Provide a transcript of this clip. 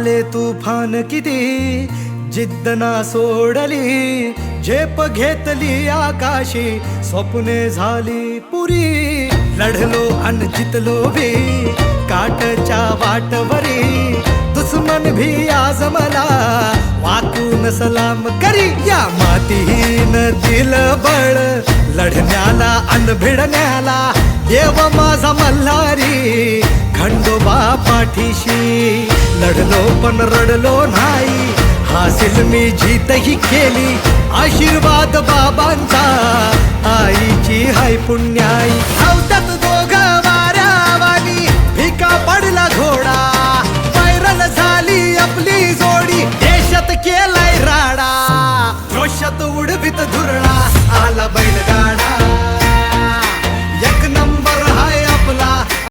आले तुफान किती जिद्द ना सोडली, झेप घेतली आकाशी, स्वप्ने झाली पुरी. लढलो अन जितलो भी काटच्या वाटवरी, दुश्मन भी आज मला वाकून सलाम करी. या मातीहीन दिल बळ लढण्याला अन भिडण्याला, देव माझा मल्हारी खंडोबा पाठीशी. लढलो पण रडलो नाही, हासिल मी जीतही केली, आशीर्वाद बाबांचा आईची हाय पुण्याई. धावतात दोघं वाऱ्यावानी, भिका पडला घोडा, व्हायरल झाली आपली जोडी, देशात केलाय राडा, जोशात उडवीत धुरळा.